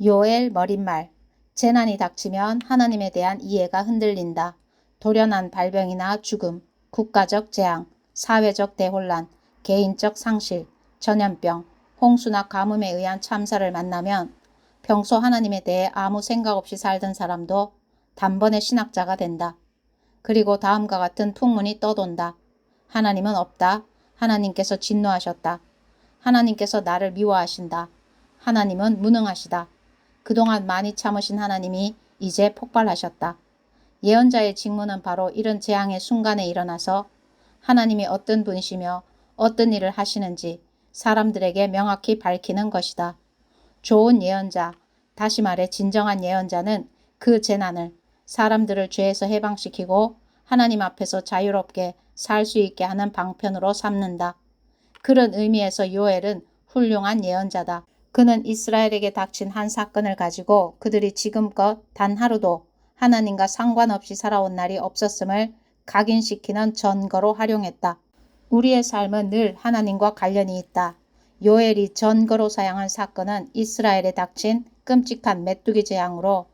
요엘 머릿말. 재난이 닥치면 하나님에 대한 이해가 흔들린다. 돌연한 발병이나 죽음, 국가적 재앙, 사회적 대혼란, 개인적 상실, 전염병, 홍수나 가뭄에 의한 참사를 만나면 평소 하나님에 대해 아무 생각 없이 살던 사람도 단번에 신학자가 된다. 그리고 다음과 같은 풍문이 떠돈다. 하나님은 없다. 하나님께서 진노하셨다. 하나님께서 나를 미워하신다. 하나님은 무능하시다. 그동안 많이 참으신 하나님이 이제 폭발하셨다. 예언자의 직무는 바로 이런 재앙의 순간에 일어나서 하나님이 어떤 분이시며 어떤 일을 하시는지 사람들에게 명확히 밝히는 것이다. 좋은 예언자, 다시 말해 진정한 예언자는 그 재난을 사람들을 죄에서 해방시키고 하나님 앞에서 자유롭게 살 수 있게 하는 방편으로 삼는다. 그런 의미에서 요엘은 훌륭한 예언자다. 그는 이스라엘에게 닥친 한 사건을 가지고 그들이 지금껏 단 하루도 하나님과 상관없이 살아온 날이 없었음을 각인시키는 전거로 활용했다. 우리의 삶은 늘 하나님과 관련이 있다. 요엘이 전거로 사용한 사건은 이스라엘에 닥친 끔찍한 메뚜기 재앙으로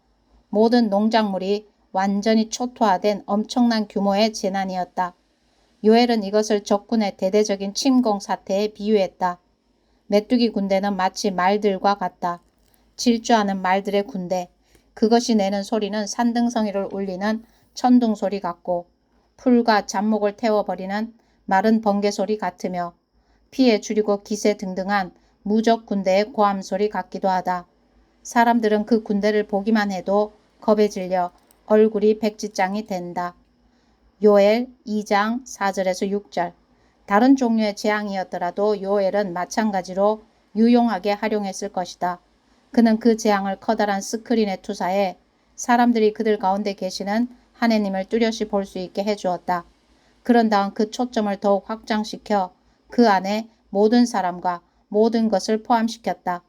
모든 농작물이 완전히 초토화된 엄청난 규모의 재난이었다. 요엘은 이것을 적군의 대대적인 침공 사태에 비유했다. 메뚜기 군대는 마치 말들과 같다. 질주하는 말들의 군대. 그것이 내는 소리는 산등성이를 울리는 천둥 소리 같고 풀과 잡목을 태워버리는 마른 번개 소리 같으며 피해 줄이고 기세 등등한 무적 군대의 고함 소리 같기도 하다. 사람들은 그 군대를 보기만 해도 겁에 질려 얼굴이 백지장이 된다. 요엘 2장 4절에서 6절. 다른 종류의 재앙이었더라도 요엘은 마찬가지로 유용하게 활용했을 것이다. 그는 그 재앙을 커다란 스크린에 투사해 사람들이 그들 가운데 계시는 하나님을 뚜렷이 볼 수 있게 해주었다. 그런 다음 그 초점을 더욱 확장시켜 그 안에 모든 사람과 모든 것을 포함시켰다.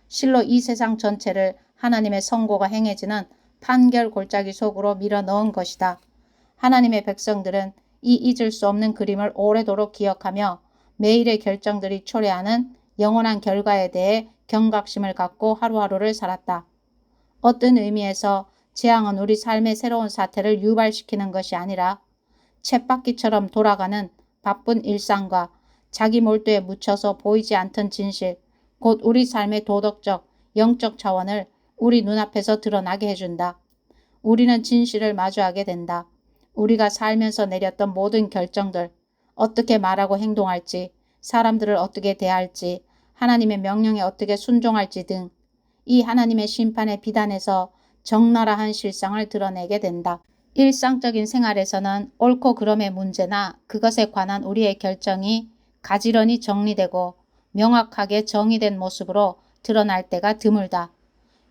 실로 이 세상 전체를 하나님의 선고가 행해지는 판결 골짜기 속으로 밀어 넣은 것이다. 하나님의 백성들은 이 잊을 수 없는 그림을 오래도록 기억하며 매일의 결정들이 초래하는 영원한 결과에 대해 경각심을 갖고 하루하루를 살았다. 어떤 의미에서 재앙은 우리 삶의 새로운 사태를 유발시키는 것이 아니라 쳇바퀴처럼 돌아가는 바쁜 일상과 자기 몰두에 묻혀서 보이지 않던 진실, 곧 우리 삶의 도덕적, 영적 차원을 우리 눈앞에서 드러나게 해준다. 우리는 진실을 마주하게 된다. 우리가 살면서 내렸던 모든 결정들, 어떻게 말하고 행동할지, 사람들을 어떻게 대할지, 하나님의 명령에 어떻게 순종할지 등 이 하나님의 심판의 비단에서 적나라한 실상을 드러내게 된다. 일상적인 생활에서는 옳고 그름의 문제나 그것에 관한 우리의 결정이 가지런히 정리되고 명확하게 정의된 모습으로 드러날 때가 드물다.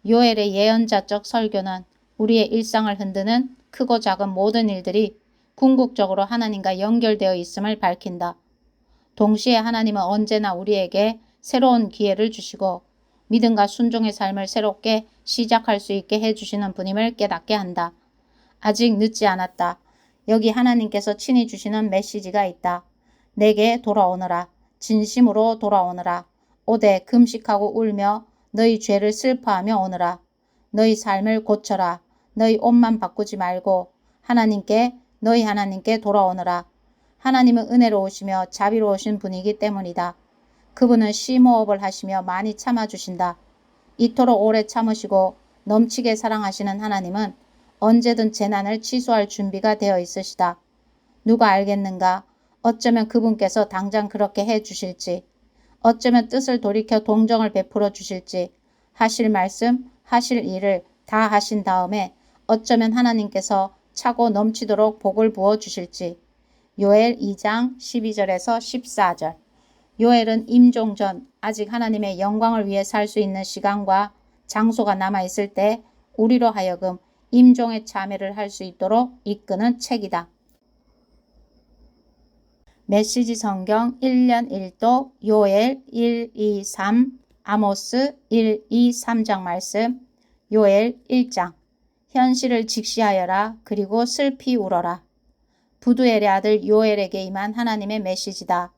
요엘의 예언자적 설교는 우리의 일상을 흔드는 크고 작은 모든 일들이 궁극적으로 하나님과 연결되어 있음을 밝힌다. 동시에 하나님은 언제나 우리에게 새로운 기회를 주시고 믿음과 순종의 삶을 새롭게 시작할 수 있게 해주시는 분임을 깨닫게 한다. 아직 늦지 않았다. 여기 하나님께서 친히 주시는 메시지가 있다. 내게 돌아오너라. 진심으로 돌아오너라. 오되 금식하고 울며 너희 죄를 슬퍼하며 오너라. 너희 삶을 고쳐라. 너희 옷만 바꾸지 말고 너희 하나님께 돌아오너라. 하나님은 은혜로우시며 자비로우신 분이기 때문이다. 그분은 심호흡을 하시며 많이 참아주신다. 이토록 오래 참으시고 넘치게 사랑하시는 하나님은 언제든 재난을 취소할 준비가 되어 있으시다. 누가 알겠는가? 어쩌면 그분께서 당장 그렇게 해 주실지, 어쩌면 뜻을 돌이켜 동정을 베풀어 주실지, 하실 말씀, 하실 일을 다 하신 다음에 어쩌면 하나님께서 차고 넘치도록 복을 부어 주실지. 요엘 2장 12절에서 14절. 요엘은 임종 전 아직 하나님의 영광을 위해 살 수 있는 시간과 장소가 남아있을 때 우리로 하여금 임종의 참여를 할 수 있도록 이끄는 책이다. 메시지 성경 1년 1도 요엘 1, 2, 3, 아모스 1, 2, 3장 말씀, 요엘 1장. 현실을 직시하여라. 그리고 슬피 울어라. 부두엘의 아들 요엘에게 임한 하나님의 메시지다.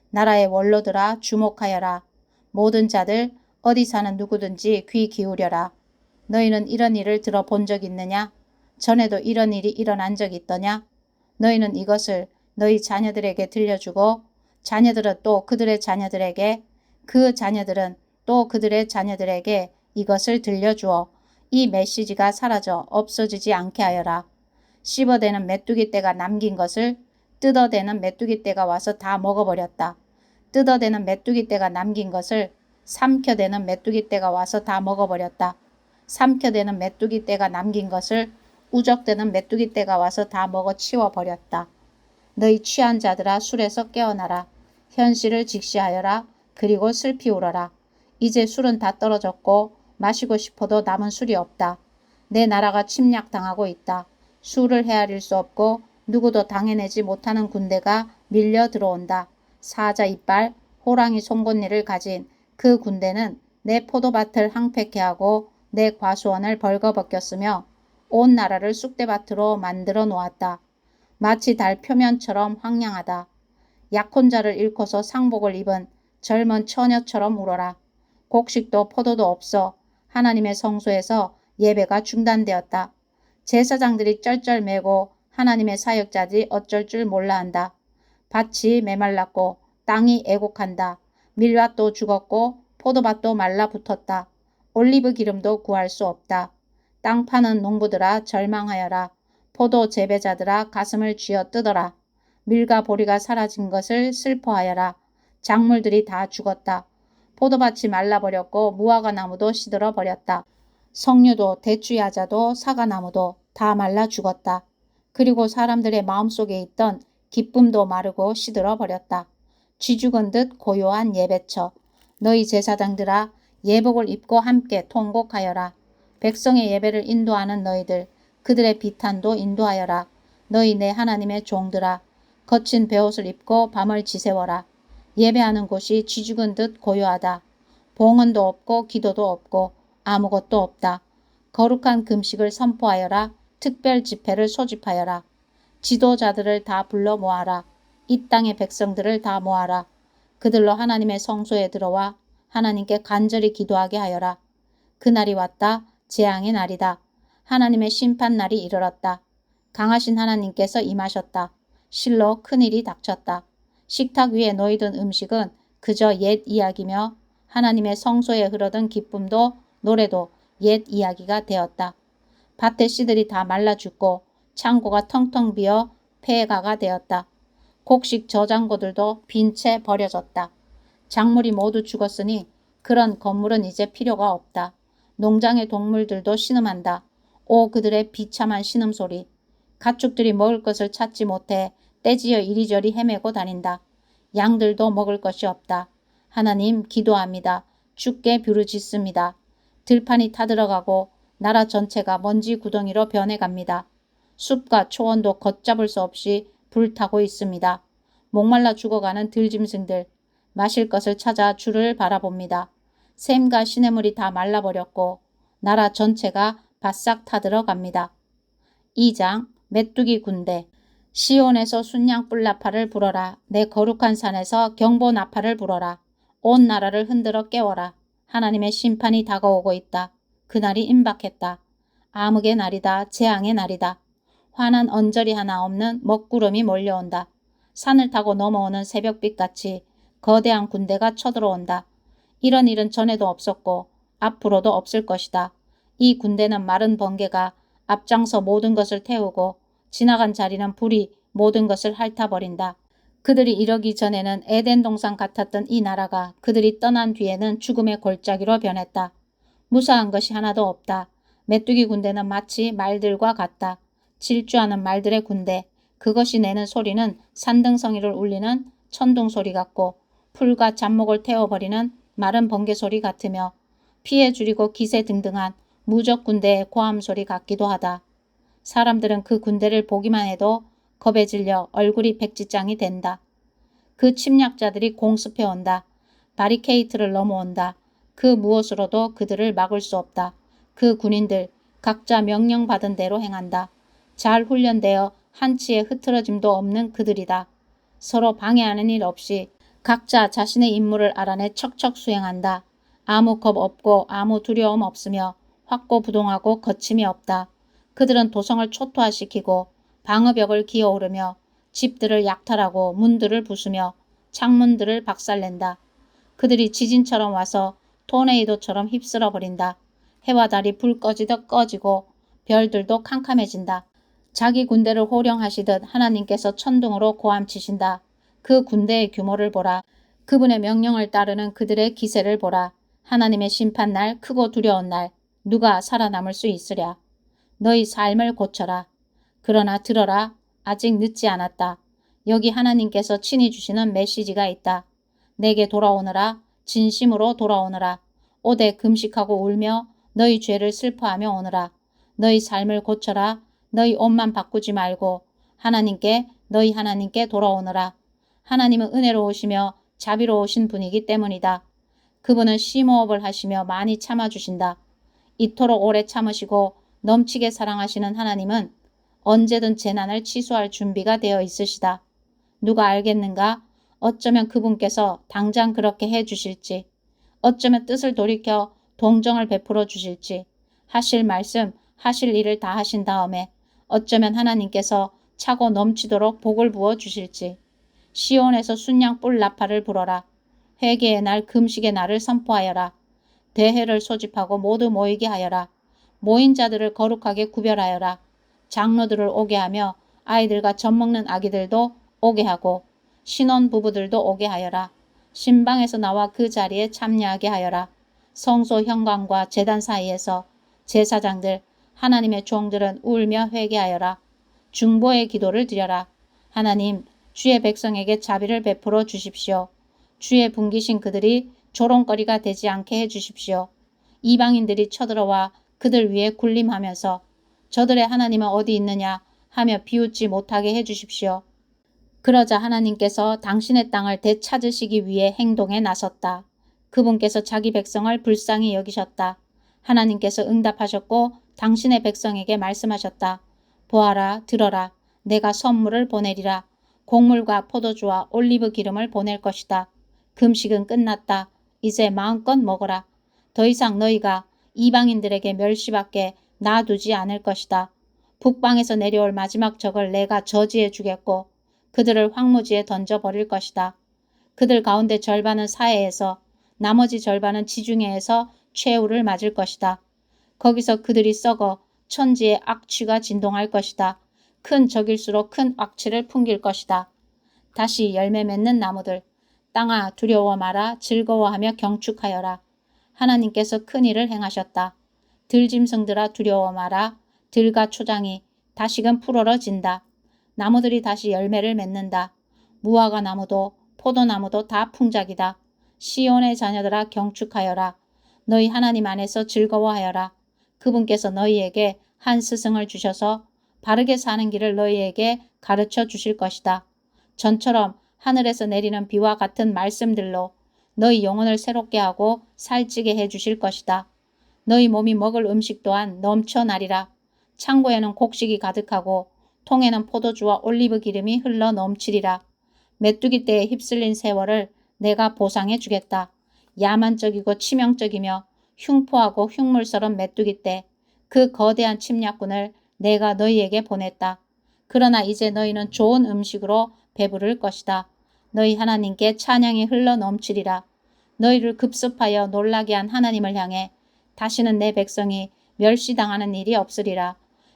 나라의 원로들아 주목하여라. 모든 자들 어디 사는 누구든지 귀 기울여라. 너희는 이런 일을 들어본 적 있느냐? 전에도 이런 일이 일어난 적 있더냐? 너희는 이것을 너희 자녀들에게 들려주고 자녀들은 또 그들의 자녀들에게 그 자녀들은 또 그들의 자녀들에게 이것을 들려주어 이 메시지가 사라져 없어지지 않게 하여라. 씹어대는 메뚜기 떼가 남긴 것을 뜯어대는 메뚜기 떼가 와서 다 먹어버렸다. 뜯어대는 메뚜기 떼가 남긴 것을 삼켜대는 메뚜기 떼가 와서 다 먹어버렸다. 삼켜대는 메뚜기 떼가 남긴 것을 우적대는 메뚜기 떼가 와서 다 먹어 치워버렸다. 너희 취한 자들아 술에서 깨어나라. 현실을 직시하여라. 그리고 슬피 울어라. 이제 술은 다 떨어졌고 마시고 싶어도 남은 술이 없다. 내 나라가 침략당하고 있다. 술을 헤아릴 수 없고 누구도 당해내지 못하는 군대가 밀려 들어온다. 사자 이빨, 호랑이 송곳니를 가진 그 군대는 내 포도밭을 황폐케 하고 내 과수원을 벌거벗겼으며 온 나라를 쑥대밭으로 만들어 놓았다. 마치 달 표면처럼 황량하다. 약혼자를 잃고서 상복을 입은 젊은 처녀처럼 울어라. 곡식도 포도도 없어 하나님의 성소에서 예배가 중단되었다. 제사장들이 쩔쩔매고 하나님의 사역자들이 어쩔 줄 몰라 한다. 밭이 메말랐고 땅이 애곡한다. 밀밭도 죽었고 포도밭도 말라붙었다. 올리브 기름도 구할 수 없다. 땅 파는 농부들아 절망하여라. 포도 재배자들아 가슴을 쥐어 뜯어라. 밀과 보리가 사라진 것을 슬퍼하여라. 작물들이 다 죽었다. 포도밭이 말라버렸고 무화과나무도 시들어버렸다. 석류도 대추야자도 사과나무도 다 말라 죽었다. 그리고 사람들의 마음속에 있던 기쁨도 마르고 시들어버렸다. 쥐죽은 듯 고요한 예배처. 너희 제사장들아 예복을 입고 함께 통곡하여라. 백성의 예배를 인도하는 너희들 그들의 비탄도 인도하여라. 너희 내 하나님의 종들아 거친 베옷을 입고 밤을 지새워라. 예배하는 곳이 쥐죽은 듯 고요하다. 봉헌도 없고 기도도 없고 아무것도 없다. 거룩한 금식을 선포하여라. 특별 집회를 소집하여라. 지도자들을 다 불러 모아라. 이 땅의 백성들을 다 모아라. 그들로 하나님의 성소에 들어와 하나님께 간절히 기도하게 하여라. 그날이 왔다. 재앙의 날이다. 하나님의 심판 날이 이르렀다. 강하신 하나님께서 임하셨다. 실로 큰일이 닥쳤다. 식탁 위에 놓이던 음식은 그저 옛 이야기며 하나님의 성소에 흐르던 기쁨도 노래도 옛 이야기가 되었다. 밭의 씨들이 다 말라 죽고 창고가 텅텅 비어 폐가가 되었다. 곡식 저장고들도 빈 채 버려졌다. 작물이 모두 죽었으니 그런 건물은 이제 필요가 없다. 농장의 동물들도 신음한다. 오 그들의 비참한 신음소리. 가축들이 먹을 것을 찾지 못해 떼지어 이리저리 헤매고 다닌다. 양들도 먹을 것이 없다. 하나님 기도합니다. 주께 부르짖습니다. 들판이 타들어가고 나라 전체가 먼지 구덩이로 변해갑니다. 숲과 초원도 걷잡을 수 없이 불타고 있습니다. 목말라 죽어가는 들짐승들 마실 것을 찾아 주를 바라봅니다. 샘과 시냇물이 다 말라버렸고 나라 전체가 바싹 타들어갑니다. 2장 메뚜기 군대. 시온에서 순양 뿔나파를 불어라. 내 거룩한 산에서 경보 나파를 불어라. 온 나라를 흔들어 깨워라. 하나님의 심판이 다가오고 있다. 그날이 임박했다. 암흑의 날이다. 재앙의 날이다. 환한 언저리 하나 없는 먹구름이 몰려온다. 산을 타고 넘어오는 새벽빛같이 거대한 군대가 쳐들어온다. 이런 일은 전에도 없었고 앞으로도 없을 것이다. 이 군대는 마른 번개가 앞장서 모든 것을 태우고 지나간 자리는 불이 모든 것을 핥아버린다. 그들이 이러기 전에는 에덴 동산 같았던 이 나라가 그들이 떠난 뒤에는 죽음의 골짜기로 변했다. 무사한 것이 하나도 없다. 메뚜기 군대는 마치 말들과 같다. 질주하는 말들의 군대. 그것이 내는 소리는 산등성이를 울리는 천둥 소리 같고 풀과 잡목을 태워버리는 마른 번개 소리 같으며 피해 줄이고 기세 등등한 무적 군대의 고함 소리 같기도 하다. 사람들은 그 군대를 보기만 해도 겁에 질려 얼굴이 백지장이 된다. 그 침략자들이 공습해온다. 바리케이트를 넘어온다. 그 무엇으로도 그들을 막을 수 없다. 그 군인들 각자 명령받은 대로 행한다. 잘 훈련되어 한치의 흐트러짐도 없는 그들이다. 서로 방해하는 일 없이 각자 자신의 임무를 알아내 척척 수행한다. 아무 겁 없고 아무 두려움 없으며 확고부동하고 거침이 없다. 그들은 도성을 초토화시키고 방어벽을 기어오르며 집들을 약탈하고 문들을 부수며 창문들을 박살낸다. 그들이 지진처럼 와서 토네이도처럼 휩쓸어 버린다. 해와 달이 불 꺼지듯 꺼지고 별들도 캄캄해진다. 자기 군대를 호령하시듯 하나님께서 천둥으로 고함치신다. 그 군대의 규모를 보라. 그분의 명령을 따르는 그들의 기세를 보라. 하나님의 심판날, 크고 두려운 날, 누가 살아남을 수 있으랴. 너희 삶을 고쳐라. 그러나 들어라. 아직 늦지 않았다. 여기 하나님께서 친히 주시는 메시지가 있다. 내게 돌아오너라. 진심으로 돌아오너라. 오대 금식하고 울며 너희 죄를 슬퍼하며 오너라. 너희 삶을 고쳐라. 너희 옷만 바꾸지 말고 너희 하나님께 돌아오너라. 하나님은 은혜로우시며 자비로우신 분이기 때문이다. 그분은 심호흡을 하시며 많이 참아주신다. 이토록 오래 참으시고 넘치게 사랑하시는 하나님은 언제든 재난을 취소할 준비가 되어 있으시다. 누가 알겠는가? 어쩌면 그분께서 당장 그렇게 해 주실지, 어쩌면 뜻을 돌이켜 동정을 베풀어 주실지, 하실 말씀, 하실 일을 다 하신 다음에 어쩌면 하나님께서 차고 넘치도록 복을 부어 주실지. 시온에서 순양불 나팔을 불어라. 회개의 날, 금식의 날을 선포하여라. 대회를 소집하고 모두 모이게 하여라. 모인 자들을 거룩하게 구별하여라. 장로들을 오게 하며 아이들과 젖먹는 아기들도 오게 하고 신혼부부들도 오게 하여라. 신방에서 나와 그 자리에 참여하게 하여라. 성소 현관과 제단 사이에서 제사장들, 하나님의 종들은 울며 회개하여라. 중보의 기도를 드려라. 하나님, 주의 백성에게 자비를 베풀어 주십시오. 주의 분기신 그들이 조롱거리가 되지 않게 해주십시오. 이방인들이 쳐들어와 그들 위에 군림하면서 저들의 하나님은 어디 있느냐 하며 비웃지 못하게 해주십시오. 그러자 하나님께서 당신의 땅을 되찾으시기 위해 행동에 나섰다. 그분께서 자기 백성을 불쌍히 여기셨다. 하나님께서 응답하셨고 당신의 백성에게 말씀하셨다. 보아라, 들어라. 내가 선물을 보내리라. 곡물과 포도주와 올리브 기름을 보낼 것이다. 금식은 끝났다. 이제 마음껏 먹어라. 더 이상 너희가 이방인들에게 멸시받게 놔두지 않을 것이다. 북방에서 내려올 마지막 적을 내가 저지해 주겠고 그들을 황무지에 던져버릴 것이다. 그들 가운데 절반은 사해에서 나머지 절반은 지중해에서 최후를 맞을 것이다. 거기서 그들이 썩어 천지의 악취가 진동할 것이다. 큰 적일수록 큰 악취를 풍길 것이다. 다시 열매 맺는 나무들, 땅아 두려워 마라. 즐거워하며 경축하여라. 하나님께서 큰 일을 행하셨다. 들짐승들아 두려워 마라. 들과 초장이 다시금 푸르러진다. 나무들이 다시 열매를 맺는다. 무화과 나무도 포도나무도 다 풍작이다. 시온의 자녀들아 경축하여라. 너희 하나님 안에서 즐거워하여라. 그분께서 너희에게 한 스승을 주셔서 바르게 사는 길을 너희에게 가르쳐 주실 것이다. 전처럼 하늘에서 내리는 비와 같은 말씀들로 너희 영혼을 새롭게 하고 살찌게 해 주실 것이다. 너희 몸이 먹을 음식 또한 넘쳐나리라. 창고에는 곡식이 가득하고 통에는 포도주와 올리브 기름이 흘러 넘치리라. 메뚜기 떼에 휩쓸린 세월을 내가 보상해 주겠다. 야만적이고 치명적이며 흉포하고 흉물스러운 메뚜기 떼, 그 거대한 침략군을 내가 너희에게 보냈다. 그러나 이제 너희는 좋은 음식으로 배부를 것이다. 너희 하나님께 찬양이 흘러 넘치리라. 너희를 급습하여 놀라게 한 하나님을 향해 다시는 내 백성이 멸시당하는 일이 없으리라.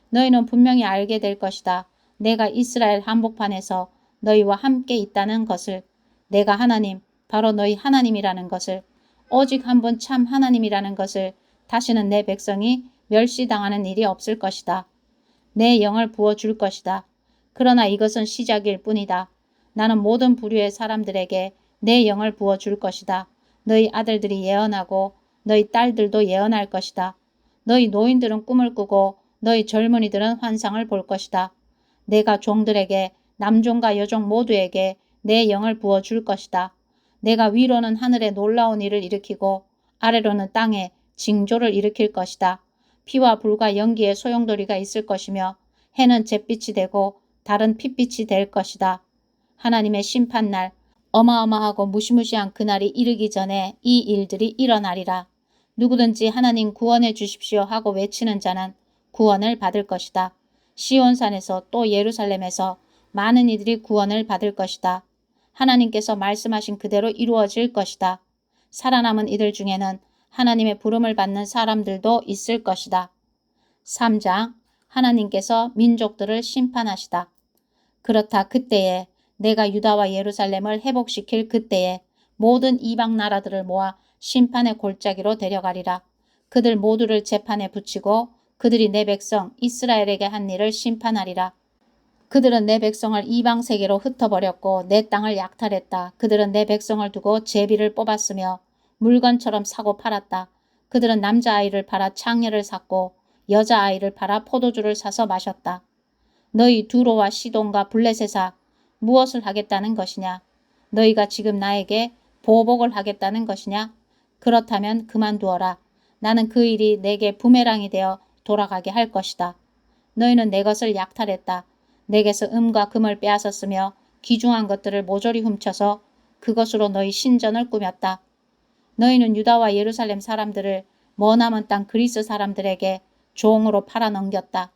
너희는 분명히 알게 될 것이다. 내가 이스라엘 한복판에서 너희와 함께 있다는 것을, 내가 하나님, 바로 너희 하나님이라는 것을, 오직 한 분 참 하나님이라는 것을, 다시는 내 백성이 멸시당하는 일이 없을 것이다. 내 영을 부어줄 것이다. 그러나 이것은 시작일 뿐이다. 나는 모든 부류의 사람들에게 내 영을 부어줄 것이다. 너희 아들들이 예언하고 너희 딸들도 예언할 것이다. 너희 노인들은 꿈을 꾸고 너희 젊은이들은 환상을 볼 것이다. 내가 종들에게 남종과 여종 모두에게 내 영을 부어줄 것이다. 내가 위로는 하늘에 놀라운 일을 일으키고 아래로는 땅에 징조를 일으킬 것이다. 피와 불과 연기의 소용돌이가 있을 것이며 해는 잿빛이 되고 달은 핏빛이 될 것이다. 하나님의 심판날, 어마어마하고 무시무시한 그날이 이르기 전에 이 일들이 일어나리라. 누구든지 하나님 구원해 주십시오 하고 외치는 자는 구원을 받을 것이다. 시온산에서 또 예루살렘에서 많은 이들이 구원을 받을 것이다. 하나님께서 말씀하신 그대로 이루어질 것이다. 살아남은 이들 중에는 하나님의 부름을 받는 사람들도 있을 것이다. 3장 하나님께서 민족들을 심판하시다. 그렇다. 그때에 내가 유다와 예루살렘을 회복시킬 그때에 모든 이방 나라들을 모아 심판의 골짜기로 데려가리라. 그들 모두를 재판에 붙이고 그들이 내 백성 이스라엘에게 한 일을 심판하리라. 그들은 내 백성을 이방 세계로 흩어버렸고 내 땅을 약탈했다. 그들은 내 백성을 두고 제비를 뽑았으며 물건처럼 사고 팔았다. 그들은 남자아이를 팔아 창녀를 샀고 여자아이를 팔아 포도주를 사서 마셨다. 너희 두로와 시돈과 블레셋아 무엇을 하겠다는 것이냐? 너희가 지금 나에게 보복을 하겠다는 것이냐? 그렇다면 그만두어라. 나는 그 일이 내게 부메랑이 되어 돌아가게 할 것이다. 너희는 내 것을 약탈했다. 내게서 음과 금을 빼앗았으며 귀중한 것들을 모조리 훔쳐서 그것으로 너희 신전을 꾸몄다. 너희는 유다와 예루살렘 사람들을 머나먼 땅 그리스 사람들에게 종으로 팔아넘겼다.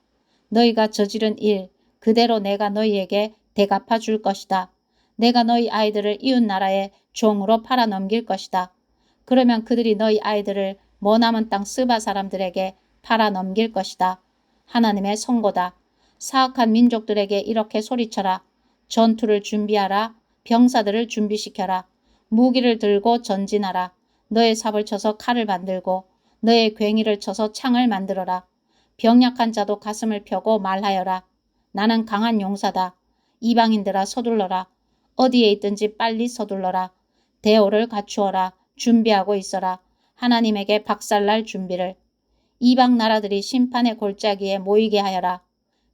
너희가 저지른 일 그대로 내가 너희에게 대갚아 줄 것이다. 내가 너희 아이들을 이웃 나라의 종으로 팔아넘길 것이다. 그러면 그들이 너희 아이들을 머나먼 땅 스바 사람들에게 팔아넘길 것이다. 하나님의 선고다. 사악한 민족들에게 이렇게 소리쳐라. 전투를 준비하라. 병사들을 준비시켜라. 무기를 들고 전진하라. 너의 삽을 쳐서 칼을 만들고 너의 괭이를 쳐서 창을 만들어라. 병약한 자도 가슴을 펴고 말하여라. 나는 강한 용사다. 이방인들아 서둘러라. 어디에 있든지 빨리 서둘러라. 대오를 갖추어라. 준비하고 있어라. 하나님에게 박살날 준비를. 이방 나라들이 심판의 골짜기에 모이게 하여라.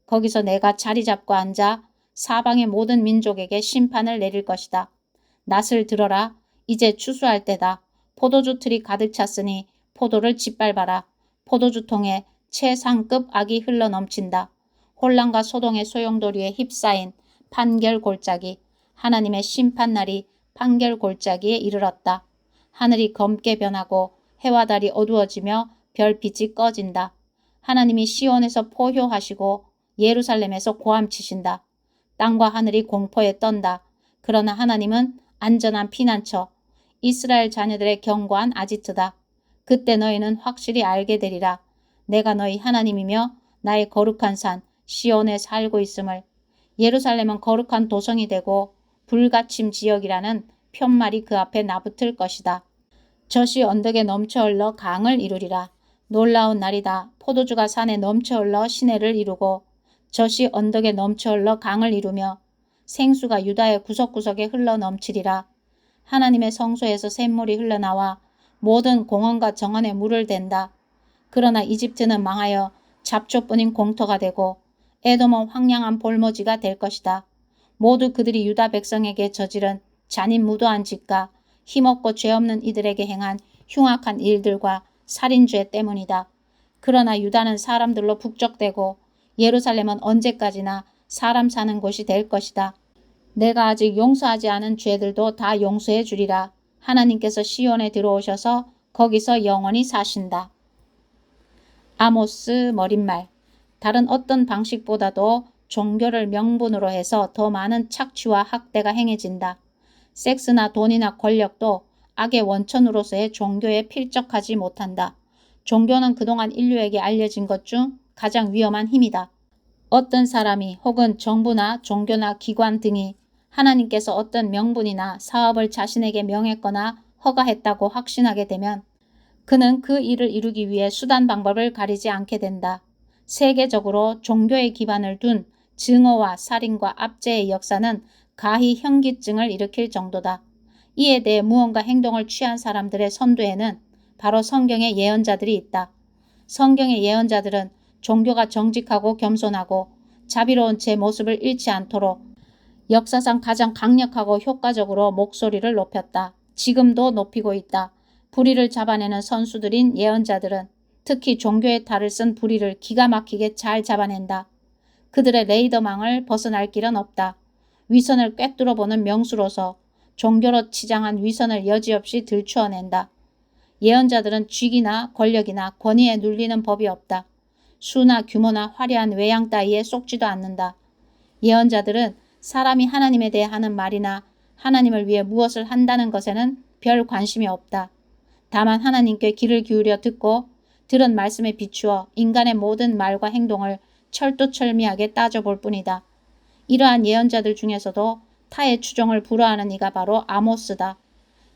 거기서 내가 자리 잡고 앉아 사방의 모든 민족에게 심판을 내릴 것이다. 낫을 들어라. 이제 추수할 때다. 포도주 틀이 가득 찼으니 포도를 짓밟아라. 포도주통에 최상급 악이 흘러넘친다. 혼란과 소동의 소용돌이에 휩싸인 판결 골짜기. 하나님의 심판날이 판결 골짜기에 이르렀다. 하늘이 검게 변하고 해와 달이 어두워지며 별빛이 꺼진다. 하나님이 시온에서 포효하시고 예루살렘에서 고함치신다. 땅과 하늘이 공포에 떤다. 그러나 하나님은 안전한 피난처, 이스라엘 자녀들의 견고한 아지트다. 그때 너희는 확실히 알게 되리라. 내가 너희 하나님이며 나의 거룩한 산 시온에 살고 있음을. 예루살렘은 거룩한 도성이 되고 불가침 지역이라는 편말이 그 앞에 나붙을 것이다. 젖이 언덕에 넘쳐 흘러 강을 이루리라. 놀라운 날이다. 포도주가 산에 넘쳐 흘러 시내를 이루고 젖이 언덕에 넘쳐 흘러 강을 이루며 생수가 유다의 구석구석에 흘러 넘치리라. 하나님의 성소에서 샘물이 흘러나와 모든 공원과 정원에 물을 댄다. 그러나 이집트는 망하여 잡초뿐인 공터가 되고 에돔은 황량한 볼모지가 될 것이다. 모두 그들이 유다 백성에게 저지른 잔인 무도한 짓과 힘없고 죄 없는 이들에게 행한 흉악한 일들과 살인죄 때문이다. 그러나 유다는 사람들로 북적대고 예루살렘은 언제까지나 사람 사는 곳이 될 것이다. 내가 아직 용서하지 않은 죄들도 다 용서해 주리라. 하나님께서 시온에 들어오셔서 거기서 영원히 사신다. 아모스 머릿말. 다른 어떤 방식보다도 종교를 명분으로 해서 더 많은 착취와 학대가 행해진다. 섹스나 돈이나 권력도 악의 원천으로서의 종교에 필적하지 못한다. 종교는 그동안 인류에게 알려진 것 중 가장 위험한 힘이다. 어떤 사람이 혹은 정부나 종교나 기관 등이 하나님께서 어떤 명분이나 사업을 자신에게 명했거나 허가했다고 확신하게 되면 그는 그 일을 이루기 위해 수단 방법을 가리지 않게 된다. 세계적으로 종교에 기반을 둔 증오와 살인과 압제의 역사는 가히 현기증을 일으킬 정도다. 이에 대해 무언가 행동을 취한 사람들의 선두에는 바로 성경의 예언자들이 있다. 성경의 예언자들은 종교가 정직하고 겸손하고 자비로운 제 모습을 잃지 않도록 역사상 가장 강력하고 효과적으로 목소리를 높였다. 지금도 높이고 있다. 불의를 잡아내는 선수들인 예언자들은 특히 종교의 탈을 쓴 불의를 기가 막히게 잘 잡아낸다. 그들의 레이더망을 벗어날 길은 없다. 위선을 꿰뚫어보는 명수로서 종교로 치장한 위선을 여지없이 들추어낸다. 예언자들은 쥐기나 권력이나 권위에 눌리는 법이 없다. 수나 규모나 화려한 외양 따위에 속지도 않는다. 예언자들은 사람이 하나님에 대해 하는 말이나 하나님을 위해 무엇을 한다는 것에는 별 관심이 없다. 다만 하나님께 귀를 기울여 듣고 들은 말씀에 비추어 인간의 모든 말과 행동을 철두철미하게 따져볼 뿐이다. 이러한 예언자들 중에서도 타의 추종을 불허하는 이가 바로 아모스다.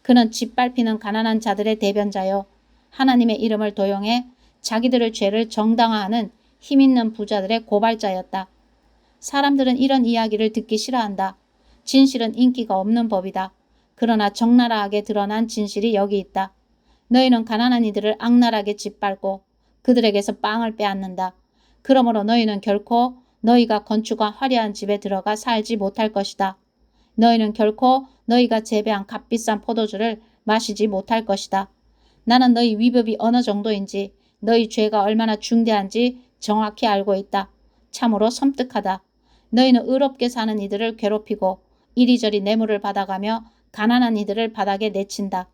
그는 짓밟히는 가난한 자들의 대변자요. 하나님의 이름을 도용해 자기들의 죄를 정당화하는 힘있는 부자들의 고발자였다. 사람들은 이런 이야기를 듣기 싫어한다. 진실은 인기가 없는 법이다. 그러나 적나라하게 드러난 진실이 여기 있다. 너희는 가난한 이들을 악랄하게 짓밟고 그들에게서 빵을 빼앗는다. 그러므로 너희는 결코 너희가 건축한 화려한 집에 들어가 살지 못할 것이다. 너희는 결코 너희가 재배한 값비싼 포도주를 마시지 못할 것이다. 나는 너희 위법이 어느 정도인지 너희 죄가 얼마나 중대한지 정확히 알고 있다. 참으로 섬뜩하다. 너희는 의롭게 사는 이들을 괴롭히고 이리저리 뇌물을 받아가며 가난한 이들을 바닥에 내친다.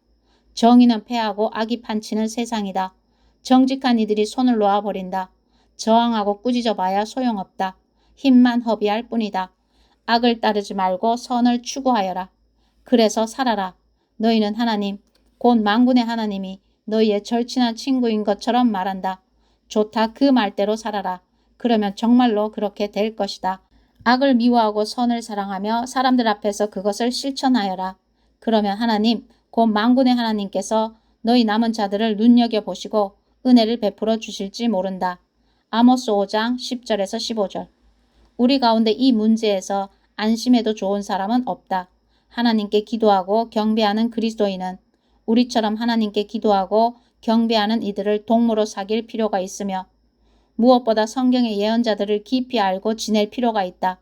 정의는 패하고 악이 판치는 세상이다. 정직한 이들이 손을 놓아버린다. 저항하고 꾸짖어 봐야 소용없다. 힘만 허비할 뿐이다. 악을 따르지 말고 선을 추구하여라. 그래서 살아라. 너희는 하나님, 곧 만군의 하나님이 너희의 절친한 친구인 것처럼 말한다. 좋다. 그 말대로 살아라. 그러면 정말로 그렇게 될 것이다. 악을 미워하고 선을 사랑하며 사람들 앞에서 그것을 실천하여라. 그러면 하나님, 곧 만군의 하나님께서 너희 남은 자들을 눈여겨보시고 은혜를 베풀어 주실지 모른다. 아모스 5장 10절에서 15절. 우리 가운데 이 문제에서 안심해도 좋은 사람은 없다. 하나님께 기도하고 경배하는 그리스도인은 우리처럼 하나님께 기도하고 경배하는 이들을 동무로 사귈 필요가 있으며 무엇보다 성경의 예언자들을 깊이 알고 지낼 필요가 있다.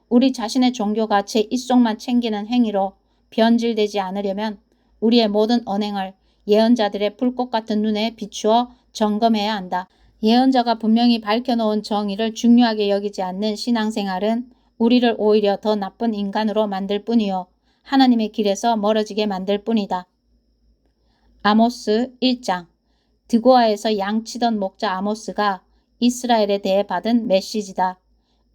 우리 자신의 종교가 제 입속만 챙기는 행위로 변질되지 않으려면 우리의 모든 언행을 예언자들의 불꽃 같은 눈에 비추어 점검해야 한다. 예언자가 분명히 밝혀놓은 정의를 중요하게 여기지 않는 신앙생활은 우리를 오히려 더 나쁜 인간으로 만들 뿐이요 하나님의 길에서 멀어지게 만들 뿐이다. 아모스 1장. 드고아에서 양치던 목자 아모스가 이스라엘에 대해 받은 메시지다.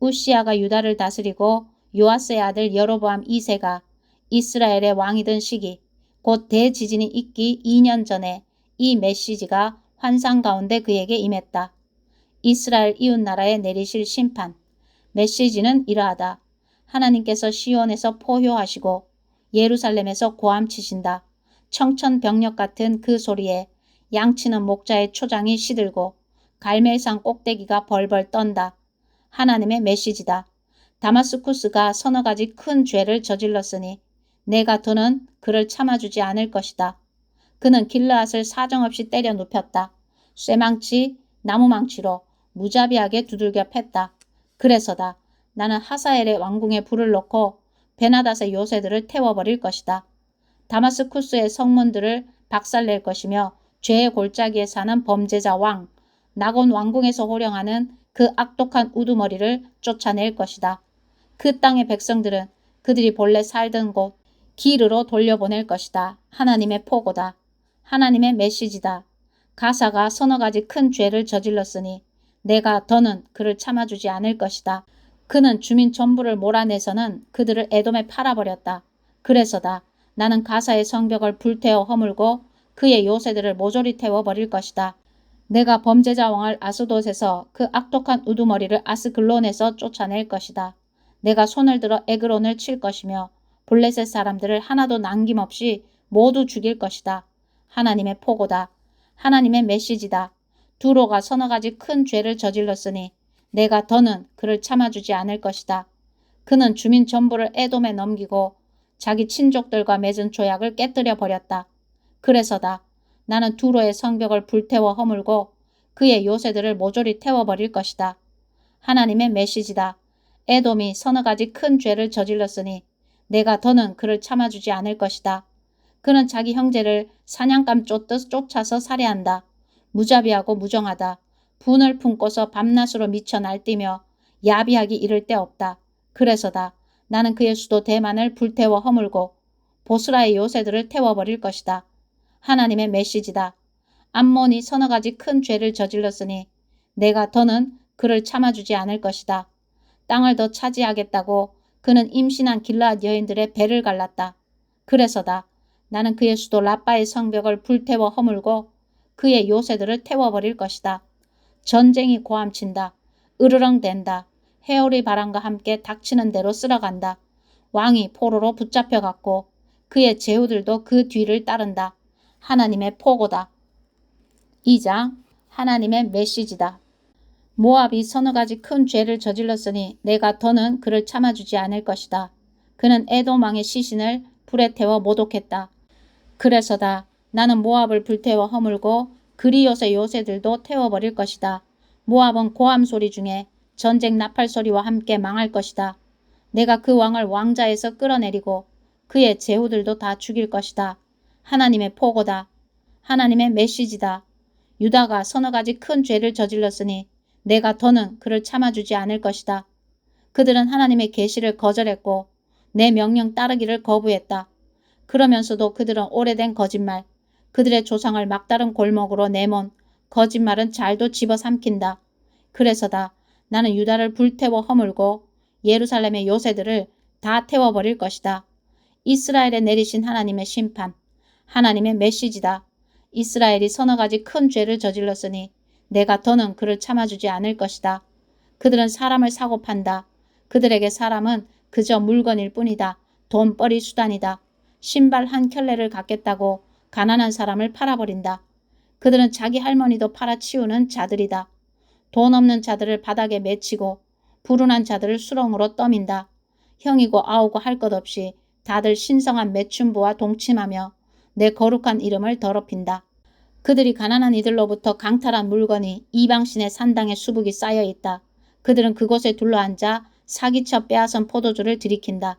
우시아가 유다를 다스리고 요아스의 아들 여로보암 2세가 이스라엘의 왕이던 시기, 곧 대지진이 있기 2년 전에 이 메시지가 환상 가운데 그에게 임했다. 이스라엘 이웃나라에 내리실 심판. 메시지는 이러하다. 하나님께서 시온에서 포효하시고 예루살렘에서 고함치신다. 청천벽력 같은 그 소리에 양치는 목자의 초장이 시들고 갈멜산 꼭대기가 벌벌 떤다. 하나님의 메시지다. 다마스쿠스가 서너 가지 큰 죄를 저질렀으니 내가 더는 그를 참아주지 않을 것이다. 그는 길르앗을 사정없이 때려 눕혔다. 쇠망치, 나무망치로 무자비하게 두들겨 팼다. 그래서다. 나는 하사엘의 왕궁에 불을 놓고 베나닷의 요새들을 태워버릴 것이다. 다마스쿠스의 성문들을 박살낼 것이며 죄의 골짜기에 사는 범죄자 왕, 나곤 왕궁에서 호령하는 그 악독한 우두머리를 쫓아낼 것이다. 그 땅의 백성들은 그들이 본래 살던 곳 기르로 돌려보낼 것이다. 하나님의 포고다. 하나님의 메시지다. 가사가 서너 가지 큰 죄를 저질렀으니 내가 더는 그를 참아주지 않을 것이다. 그는 주민 전부를 몰아내서는 그들을 에돔에 팔아버렸다. 그래서다. 나는 가사의 성벽을 불태워 허물고 그의 요새들을 모조리 태워버릴 것이다. 내가 범죄자 왕을 아스돗에서 그 악독한 우두머리를 아스글론에서 쫓아낼 것이다. 내가 손을 들어 에그론을 칠 것이며 블레셋 사람들을 하나도 남김없이 모두 죽일 것이다. 하나님의 포고다. 하나님의 메시지다. 두로가 서너 가지 큰 죄를 저질렀으니 내가 더는 그를 참아주지 않을 것이다. 그는 주민 전부를 에돔에 넘기고 자기 친족들과 맺은 조약을 깨뜨려 버렸다. 그래서다. 나는 두로의 성벽을 불태워 허물고 그의 요새들을 모조리 태워버릴 것이다. 하나님의 메시지다. 에돔이 서너 가지 큰 죄를 저질렀으니 내가 더는 그를 참아주지 않을 것이다. 그는 자기 형제를 사냥감 쫓듯 쫓아서 살해한다. 무자비하고 무정하다. 분을 품고서 밤낮으로 미쳐 날뛰며 야비하기 이를 데 없다. 그래서다. 나는 그의 수도 대만을 불태워 허물고 보스라의 요새들을 태워버릴 것이다. 하나님의 메시지다. 암몬이 서너 가지 큰 죄를 저질렀으니 내가 더는 그를 참아주지 않을 것이다. 땅을 더 차지하겠다고 그는 임신한 길르앗 여인들의 배를 갈랐다. 그래서다. 나는 그의 수도 라빠의 성벽을 불태워 허물고 그의 요새들을 태워버릴 것이다. 전쟁이 고함친다. 으르렁댄다. 해오리 바람과 함께 닥치는 대로 쓸어간다. 왕이 포로로 붙잡혀갔고 그의 제후들도 그 뒤를 따른다. 하나님의 포고다. 2장 하나님의 메시지다. 모압이 서너 가지 큰 죄를 저질렀으니 내가 더는 그를 참아주지 않을 것이다. 그는 에돔 왕의 시신을 불에 태워 모독했다. 그래서다. 나는 모압을 불태워 허물고 그리옷의 요새들도 태워버릴 것이다. 모압은 고함 소리 중에 전쟁 나팔 소리와 함께 망할 것이다. 내가 그 왕을 왕자에서 끌어내리고 그의 제후들도 다 죽일 것이다. 하나님의 포고다. 하나님의 메시지다. 유다가 서너 가지 큰 죄를 저질렀으니 내가 더는 그를 참아주지 않을 것이다. 그들은 하나님의 계시를 거절했고 내 명령 따르기를 거부했다. 그러면서도 그들은 오래된 거짓말, 그들의 조상을 막다른 골목으로 내몬 거짓말은 잘도 집어삼킨다. 그래서다. 나는 유다를 불태워 허물고 예루살렘의 요새들을 다 태워버릴 것이다. 이스라엘에 내리신 하나님의 심판, 하나님의 메시지다. 이스라엘이 서너 가지 큰 죄를 저질렀으니 내가 더는 그를 참아주지 않을 것이다. 그들은 사람을 사고 판다. 그들에게 사람은 그저 물건일 뿐이다. 돈벌이 수단이다. 신발 한 켤레를 갖겠다고 가난한 사람을 팔아버린다. 그들은 자기 할머니도 팔아치우는 자들이다. 돈 없는 자들을 바닥에 맺히고 불운한 자들을 수렁으로 떠민다. 형이고 아우고 할 것 없이 다들 신성한 매춘부와 동침하며 내 거룩한 이름을 더럽힌다. 그들이 가난한 이들로부터 강탈한 물건이 이방신의 산당에 수북이 쌓여있다. 그들은 그곳에 둘러앉아 사기쳐 빼앗은 포도주를 들이킨다.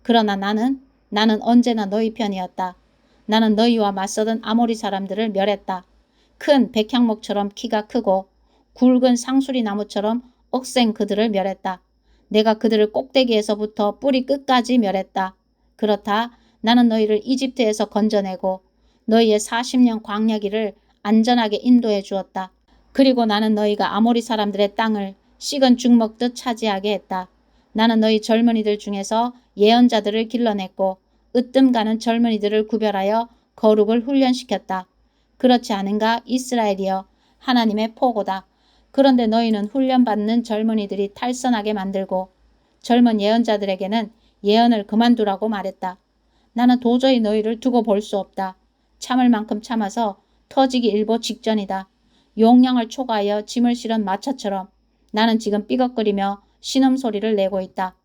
그러나 나는 언제나 너희 편이었다. 나는 너희와 맞서던 아모리 사람들을 멸했다. 큰 백향목처럼 키가 크고 굵은 상수리 나무처럼 억센 그들을 멸했다. 내가 그들을 꼭대기에서부터 뿌리 끝까지 멸했다. 그렇다. 나는 너희를 이집트에서 건져내고 너희의 40년 광야기를 안전하게 인도해 주었다. 그리고 나는 너희가 아모리 사람들의 땅을 식은 죽 먹듯 차지하게 했다. 나는 너희 젊은이들 중에서 예언자들을 길러냈고 으뜸 가는 젊은이들을 구별하여 거룩을 훈련시켰다. 그렇지 않은가 이스라엘이여 하나님의 포고다. 그런데 너희는 훈련받는 젊은이들이 탈선하게 만들고 젊은 예언자들에게는 예언을 그만두라고 말했다. 나는 도저히 너희를 두고 볼 수 없다. 참을 만큼 참아서 터지기 일보 직전이다. 용량을 초과하여 짐을 실은 마차처럼 나는 지금 삐걱거리며 신음소리를 내고 있다.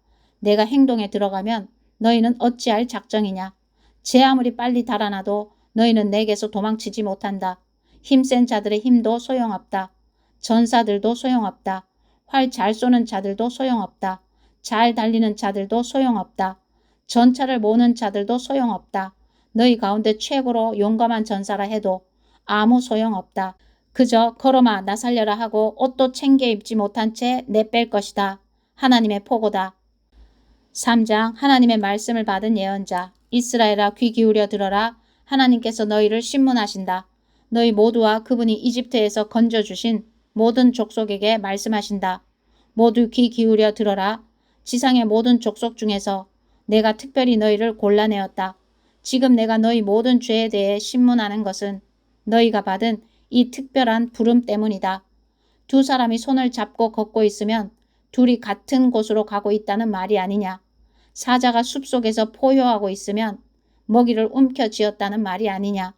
내가 행동에 들어가면 너희는 어찌할 작정이냐. 제 아무리 빨리 달아나도 너희는 내게서 도망치지 못한다. 힘센 자들의 힘도 소용없다. 전사들도 소용없다. 활 잘 쏘는 자들도 소용없다. 잘 달리는 자들도 소용없다. 전차를 모는 자들도 소용없다. 너희 가운데 최고로 용감한 전사라 해도 아무 소용없다. 그저 걸어마 나 살려라 하고 옷도 챙겨 입지 못한 채 내뺄 것이다. 하나님의 포고다. 3장 하나님의 말씀을 받은 예언자. 이스라엘아 귀 기울여 들어라. 하나님께서 너희를 신문하신다. 너희 모두와 그분이 이집트에서 건져주신 모든 족속에게 말씀하신다. 모두 귀 기울여 들어라. 지상의 모든 족속 중에서 내가 특별히 너희를 골라내었다. 지금 내가 너희 모든 죄에 대해 신문하는 것은 너희가 받은 이 특별한 부름 때문이다. 두 사람이 손을 잡고 걷고 있으면 둘이 같은 곳으로 가고 있다는 말이 아니냐. 사자가 숲속에서 포효하고 있으면 먹이를 움켜쥐었다는 말이 아니냐.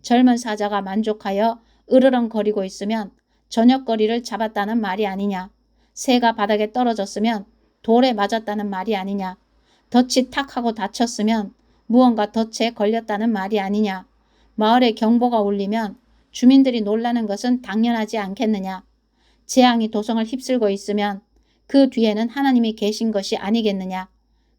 젊은 사자가 만족하여 으르렁거리고 있으면 저녁거리를 잡았다는 말이 아니냐. 새가 바닥에 떨어졌으면 돌에 맞았다는 말이 아니냐. 덫이 탁 하고 닫혔으면 무언가 덫에 걸렸다는 말이 아니냐. 마을에 경보가 울리면 주민들이 놀라는 것은 당연하지 않겠느냐. 재앙이 도성을 휩쓸고 있으면 그 뒤에는 하나님이 계신 것이 아니겠느냐.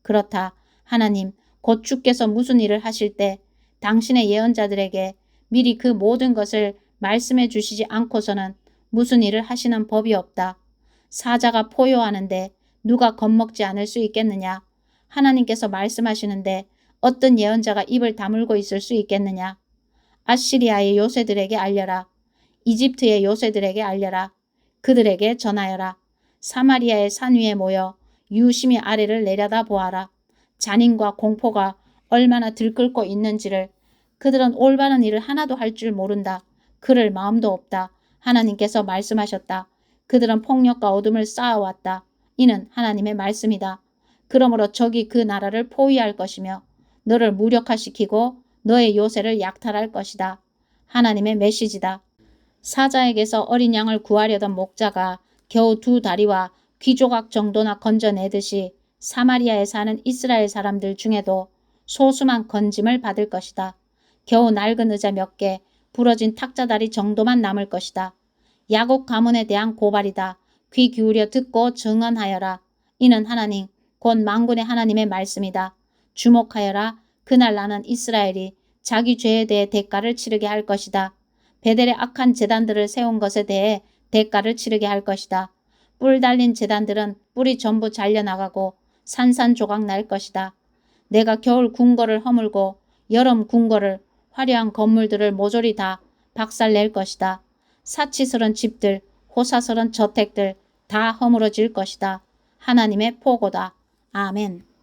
그렇다. 하나님, 곧 주께서 무슨 일을 하실 때 당신의 예언자들에게 미리 그 모든 것을 말씀해 주시지 않고서는 무슨 일을 하시는 법이 없다. 사자가 포효하는데 누가 겁먹지 않을 수 있겠느냐. 하나님께서 말씀하시는데 어떤 예언자가 입을 다물고 있을 수 있겠느냐? 아시리아의 요새들에게 알려라. 이집트의 요새들에게 알려라. 그들에게 전하여라. 사마리아의 산 위에 모여 유심히 아래를 내려다 보아라. 잔인과 공포가 얼마나 들끓고 있는지를. 그들은 올바른 일을 하나도 할 줄 모른다. 그럴 마음도 없다. 하나님께서 말씀하셨다. 그들은 폭력과 어둠을 쌓아왔다. 이는 하나님의 말씀이다. 그러므로 적이 그 나라를 포위할 것이며 너를 무력화시키고 너의 요새를 약탈할 것이다. 하나님의 메시지다. 사자에게서 어린 양을 구하려던 목자가 겨우 2다리와 귀조각 정도나 건져내듯이 사마리아에 사는 이스라엘 사람들 중에도 소수만 건짐을 받을 것이다. 겨우 낡은 의자 몇 개, 부러진 탁자다리 정도만 남을 것이다. 야곱 가문에 대한 고발이다. 귀 기울여 듣고 증언하여라. 이는 하나님, 곧 만군의 하나님의 말씀이다. 주목하여라. 그날 나는 이스라엘이 자기 죄에 대해 대가를 치르게 할 것이다. 베델의 악한 제단들을 세운 것에 대해 대가를 치르게 할 것이다. 뿔 달린 제단들은 뿔이 전부 잘려나가고 산산조각 날 것이다. 내가 겨울 궁궐을 허물고 여름 궁궐을, 화려한 건물들을 모조리 다 박살낼 것이다. 사치스런 집들, 호사스런 저택들 다 허물어질 것이다. 하나님의 포고다. 아멘.